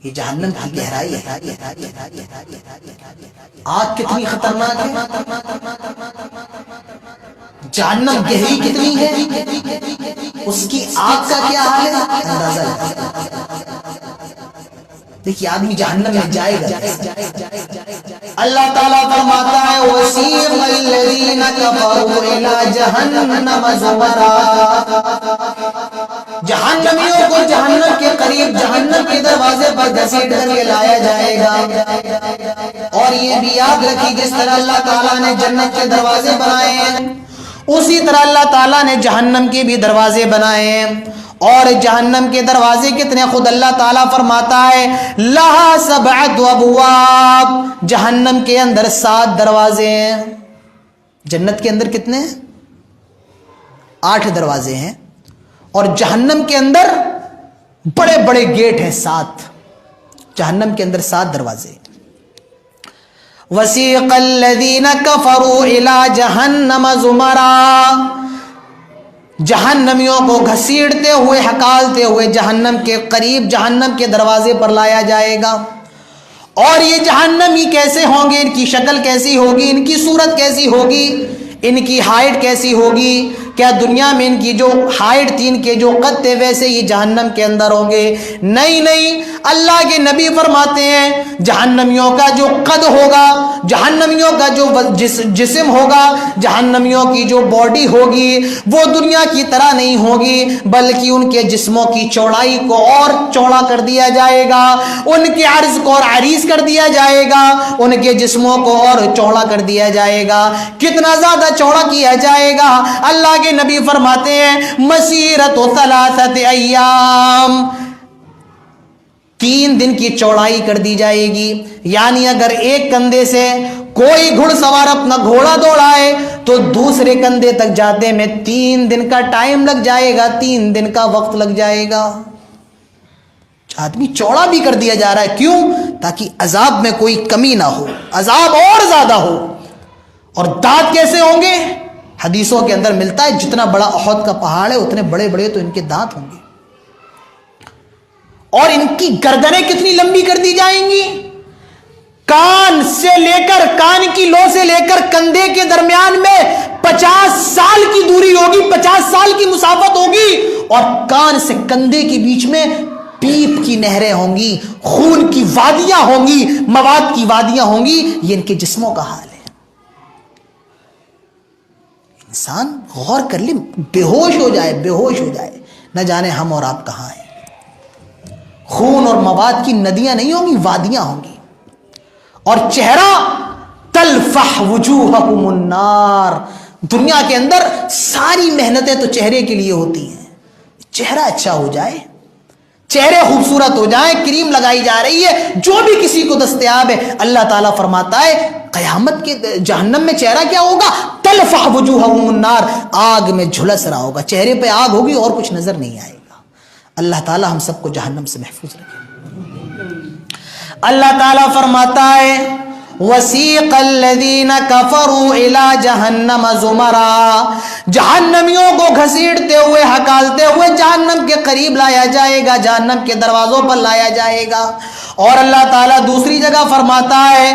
یہ جہنم کی گہرائی ہے. آگ کتنی خطرناک ہے، جہنم گہری کتنی ہے، اس کی آگ کا کیا حال ہے اندازہ لگا. دیکھیے آدمی جہنم میں جائے گا. اللہ تعالیٰ فرماتا ہے وَسِيقَ الَّذِينَ كَفَرُوا إِلَى جَهَنَّمَ زُمَرًا، جہنمیوں کو جہنم کے قریب جہنم کے دروازے پر گھسیٹ کر کے لایا جائے گا. اور یہ بھی یاد رکھی جس طرح اللہ تعالیٰ نے جنت کے دروازے بنائے ہیں اسی طرح اللہ تعالیٰ نے جہنم کے بھی دروازے بنائے ہیں. اور جہنم کے دروازے کتنے، خود اللہ تعالیٰ فرماتا ہے لہا سبعۃ ابواب، جہنم کے اندر 7 دروازے ہیں. جنت کے اندر کتنے ہیں؟ 8 دروازے ہیں، اور جہنم کے اندر بڑے بڑے گیٹ ہیں 7. جہنم کے اندر 7 دروازے. وَسِيقَ الَّذِينَ كَفَرُوا إِلَى جَهَنَّمَ زُمَرًا، جہنمیوں کو گھسیٹتے ہوئے ہکالتے ہوئے جہنم کے قریب جہنم کے دروازے پر لایا جائے گا. اور یہ جہنمی کیسے ہوں گے، ان کی شکل کیسی ہوگی، ان کی صورت کیسی ہوگی، ان کی ہائٹ کیسی ہوگی؟ کیا دنیا میں ان کی جو ہائٹ تھی، ان کے جو قد تھے، ویسے یہ جہنم کے اندر ہوں گے؟ نہیں، اللہ کے نبی فرماتے ہیں جہنمیوں کا جو قد ہوگا، جہنمیوں کا جو جسم ہوگا، جہنمیوں کی جو باڈی ہوگی وہ دنیا کی طرح نہیں ہوگی، بلکہ ان کے جسموں کی چوڑائی کو اور چوڑا کر دیا جائے گا، ان کے عرض کو اور عریض کر دیا جائے گا، ان کے جسموں کو اور چوڑا کر دیا جائے گا. کتنا زیادہ چوڑا کیا جائے گا؟ اللہ کے نبی فرماتے ہیں مسیرت 3 ایام، 3 دن کی چوڑائی کر دی جائے گی. یعنی اگر ایک کندھے سے کوئی گھڑ سوار اپنا گھوڑا دوڑائے تو دوسرے کندھے تک جاتے میں 3 دن کا ٹائم لگ جائے گا، 3 دن کا وقت لگ جائے گا. آدمی چوڑا بھی کر دیا جا رہا ہے، کیوں؟ تاکہ عذاب میں کوئی کمی نہ ہو، عذاب اور زیادہ ہو. اور دانت کیسے ہوں گے؟ حدیثوں کے اندر ملتا ہے جتنا بڑا احد کا پہاڑ ہے اتنے بڑے بڑے تو ان کے دانت ہوں گے. اور ان کی گردنیں کتنی لمبی کر دی جائیں گی، کان کی لو سے لے کر کندھے کے درمیان میں 50 سال کی دوری ہوگی، 50 سال کی مسافت ہوگی. اور کان سے کندھے کے بیچ میں پیپ کی نہریں ہوں گی، خون کی وادیاں ہوں گی، مواد کی وادیاں ہوں گی. یہ ان کے جسموں کا حال ہے. انسان غور کر لے، بے ہوش ہو جائے، نہ جانے ہم اور آپ کہاں ہیں. خون اور مواد کی ندیاں نہیں ہوں گی، وادیاں ہوں گی. اور چہرہ تلفح وجوہہم النار، دنیا کے اندر ساری محنتیں تو چہرے کے لیے ہوتی ہیں. چہرہ اچھا ہو جائے، چہرے خوبصورت ہو جائیں، کریم لگائی جا رہی ہے، جو بھی کسی کو دستیاب ہے. اللہ تعالیٰ فرماتا ہے قیامت کے جہنم میں چہرہ کیا ہوگا؟ تلفح وجوہہم النار، آگ میں جھلس رہا ہوگا، چہرے پہ آگ ہوگی اور کچھ نظر نہیں آئے گا. اللہ تعالیٰ ہم سب کو جہنم سے محفوظ رکھے. اللہ تعالیٰ فرماتا ہے وَسِيقَ الَّذِينَ كَفَرُوا إِلَى جَهَنَّمَ زُمَرًا، جہنمیوں کو گھسیٹتے ہوئے ہکالتے ہوئے جہنم کے قریب لایا جائے گا، جہنم کے دروازوں پر لایا جائے گا. اور اللہ تعالیٰ دوسری جگہ فرماتا ہے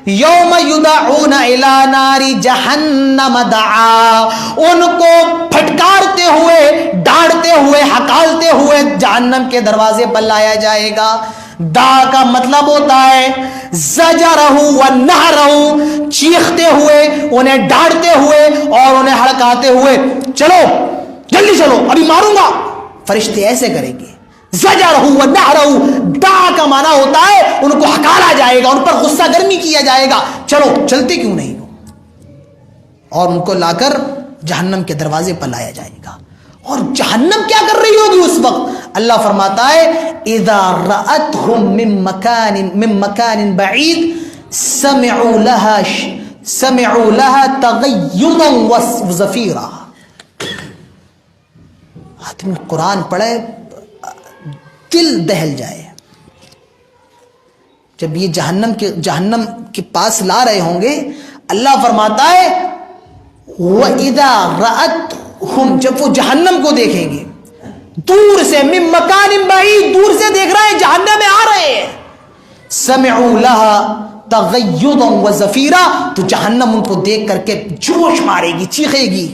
یوم یدعون الی نار جہنم دعا، ان کو پھٹکارتے ہوئے، ڈانٹتے ہوئے، ہکالتے ہوئے جہنم کے دروازے پر لایا جائے گا. دا کا مطلب ہوتا ہے زجرہ و نہرہ، چیختے ہوئے، انہیں ڈانٹتے ہوئے اور انہیں ہڑکاتے ہوئے، چلو جلدی چلو ابھی ماروں گا. فرشتے ایسے کریں گے. زجرہ و نہرہ، دا کا معنی ہوتا ہے ان کو ہکالا جائے گا، ان پر غصہ گرمی کیا جائے گا، چلو چلتے کیوں نہیں ہو، اور ان کو لا کر جہنم کے دروازے پر لایا جائے گا. اور جہنم کیا کر رہی ہوگی اس وقت؟ اللہ فرماتا ہے اذا رأتهم من مکان بعید سمعوا لها تغیظا وزفیرا. آدمی قرآن پڑھے دل دہل جائے. جب یہ جہنم کے پاس لا رہے ہوں گے، اللہ فرماتا ہے وَإِذَا رَأَتْهُمْ، جب وہ جہنم کو دیکھیں گے دور سے، من مکان بعید، دور سے دیکھ رہے ہیں جہنم میں آ رہے ہیں، سمعوا لها تغیضا وزفیرا، تو جہنم ان کو دیکھ کر کے جوش مارے گی، چیخے گی،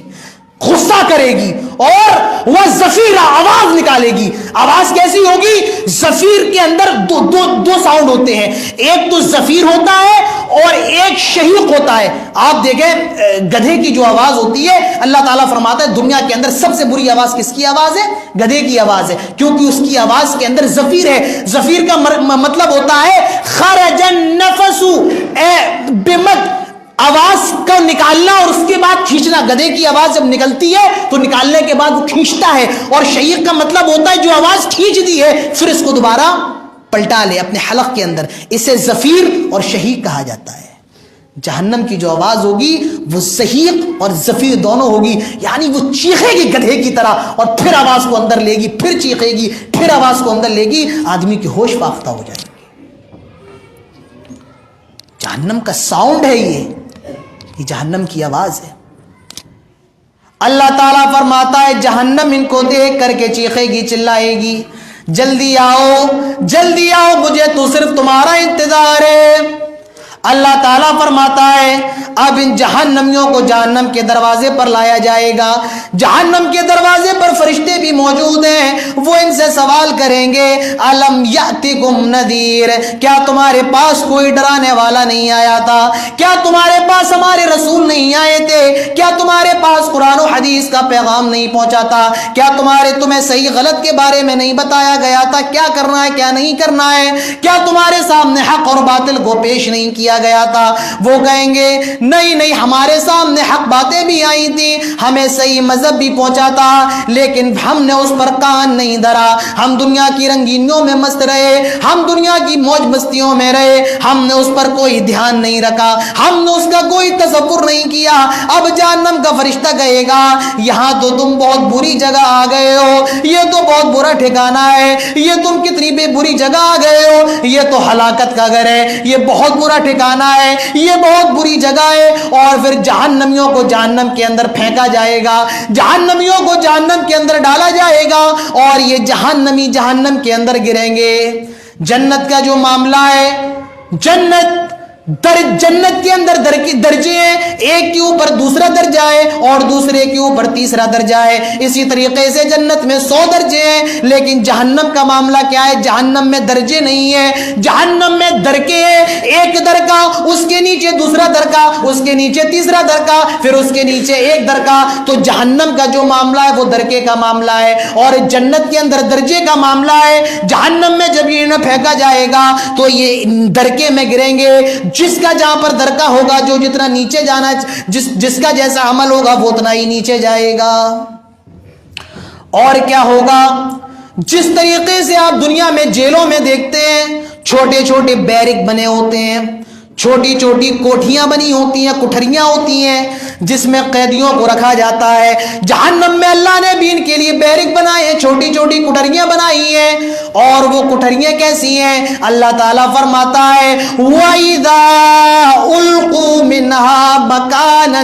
غصہ کرے گی، اور وہ زفیرہ آواز نکالے گی۔ آواز کیسی ہوگی؟ زفیر کے اندر دو ساؤنڈ ہوتے ہیں، ایک تو زفیر ہوتا ہے اور ایک شہیق ہوتا ہے۔ آپ دیکھیں گدھے کی جو آواز ہوتی ہے، اللہ تعالیٰ فرماتا ہے دنیا کے اندر سب سے بری آواز کس کی آواز ہے؟ گدھے کی آواز ہے، کیونکہ اس کی آواز کے اندر زفیر ہے۔ زفیر کا مطلب ہوتا ہے خرج النفس بمد، آواز کا نکالنا اور اس کے بعد کھینچنا۔ گدھے کی آواز جب نکلتی ہے تو نکالنے کے بعد وہ کھینچتا ہے، اور شہیق کا مطلب ہوتا ہے جو آواز کھینچ دی ہے پھر اس کو دوبارہ پلٹا لے اپنے حلق کے اندر، اسے زفیر اور شہیق کہا جاتا ہے۔ جہنم کی جو آواز ہوگی وہ شہیق اور زفیر دونوں ہوگی، یعنی وہ چیخے گی گدھے کی طرح، اور پھر آواز کو اندر لے گی، پھر چیخے گی، پھر آواز کو اندر لے گی، آدمی کی ہوش فاختہ ہو جائے گی۔ جہنم کا ساؤنڈ ہے یہ جہنم کی آواز ہے۔ اللہ تعالیٰ فرماتا ہے جہنم ان کو دیکھ کر کے چیخے گی، چلائے گی، جلدی آؤ، جلدی آؤ، مجھے تو صرف تمہارا انتظار ہے۔ اللہ تعالیٰ فرماتا ہے اب ان جہنمیوں کو جہنم کے دروازے پر لایا جائے گا۔ جہنم کے دروازے پر فرشتے بھی موجود ہیں، وہ ان سے سوال کریں گے الم یاتکم نذیر، کیا تمہارے پاس کوئی ڈرانے والا نہیں آیا تھا؟ کیا تمہارے پاس ہمارے رسول نہیں آئے تھے؟ کیا تمہارے پاس قرآن و حدیث کا پیغام نہیں پہنچا تھا؟ کیا تمہیں صحیح غلط کے بارے میں نہیں بتایا گیا تھا؟ کیا کرنا ہے کیا نہیں کرنا ہے؟ کیا تمہارے سامنے حق اور باطل کو پیش نہیں کیا گیا تھا؟ وہ کہیں گے نہیں نہیں، ہمارے سامنے حق باتیں بھی آئی تھی، ہمیں صحیح مذہب بھی پہنچا تھا، لیکن ہم نے اس پر کان نہیں دھرا، ہم دنیا کی رنگینیوں میں مست رہے، ہم دنیا کی موج مستیوں میں رہے، ہم نے اس پر کوئی دھیان نہیں رکھا، ہم نے اس کا کوئی تصور نہیں کیا۔ اب جہنم کا فرشتہ کہے گا یہاں تو تم بہت بری جگہ آ گئے ہو، یہ تو بہت برا ٹھکانہ ہے، یہ تم کتنی بے بری جگہ آ گئے ہو، یہ تو ہلاکت کا گھر ہے، یہ بہت برا ٹھکانہ ہے، یہ بہت بری جگہ ہے۔ اور پھر جہنمیوں کو جہنم کے اندر پھینکا جائے گا، جہنمیوں کو جہنم کے اندر ڈالا جائے گا، اور یہ جہنمی جہنم کے اندر گریں گے۔ جنت کا جو معاملہ ہے، جنت کے اندر درجے ہیں، ایک کے اوپر دوسرا درجہ ہے اور دوسرے کے اوپر تیسرا درجہ ہے۔ اسی طریقے سے جنت میں 100 درجے ہیں، لیکن جہنم کا معاملہ کیا ہے؟ جہنم میں درجے نہیں ہیں، جہنم میں درکے ہیں، ایک درکا، اس کے نیچے دوسرا درکا، اس کے نیچے تیسرا درکا، پھر اس کے نیچے ایک درکا۔ تو جہنم کا جو معاملہ ہے وہ درکے کا معاملہ ہے، اور جنت کے اندر درجے کا معاملہ ہے۔ جہنم میں جب یہ انہیں پھینکا جائے گا تو یہ درکے میں گریں گے، جس کا جہاں پر درکا ہوگا، جو جتنا نیچے جانا، جس کا جیسا عمل ہوگا وہ اتنا ہی نیچے جائے گا۔ اور کیا ہوگا؟ جس طریقے سے آپ دنیا میں جیلوں میں دیکھتے ہیں چھوٹے چھوٹے بیرک بنے ہوتے ہیں، چھوٹی چھوٹی کوٹھیاں بنی ہوتی ہیں، کوٹھریاں ہوتی ہیں جس میں قیدیوں کو رکھا جاتا ہے، جہنم میں اللہ نے بھی ان کے لیے بیرک بنائے ہیں، چھوٹی چھوٹی کوٹھریاں بنائی ہیں۔ اور وہ کوٹھریاں کیسی ہیں؟ اللہ تعالیٰ فرماتا ہے وَإِذَا أُلْقُوا مِنْهَا مَكَانًا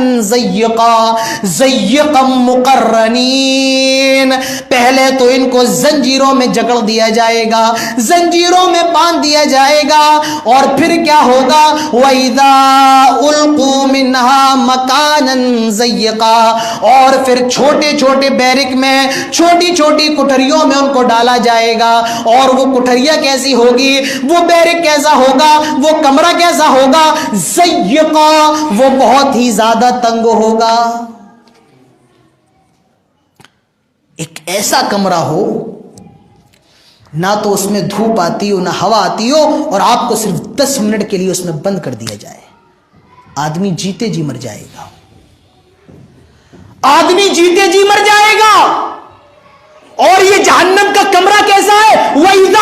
ضَيِّقًا مُقَرَّنِينَ، پہلے تو ان کو زنجیروں میں جکڑ دیا جائے گا، زنجیروں میں باندھ دیا جائے گا، اور پھر کیا ہوگا؟ وَإِذَا أُلْقُوا مِنْهَا مَكَانًا ضَيِّقًا، اور پھر چھوٹے چھوٹے بیرک میں، چھوٹی چھوٹی کوٹھریوں میں ان کو ڈالا جائے گا۔ اور وہ کوٹھریاں کیسی ہوگی؟ وہ بیرک کیسا ہوگا؟ وہ کمرہ کیسا ہوگا؟ ضَيِّقًا، وہ بہت ہی زیادہ تنگ ہوگا۔ ایک ایسا کمرہ ہو نہ تو اس میں دھوپ آتی ہو نہ ہوا آتی ہو، اور آپ کو صرف 10 منٹ کے لیے اس میں بند کر دیا جائے، آدمی جیتے جی مر جائے گا، آدمی جیتے جی مر جائے گا۔ اور یہ جہنم کا کمرہ کیسا ہے؟ وَإِذَا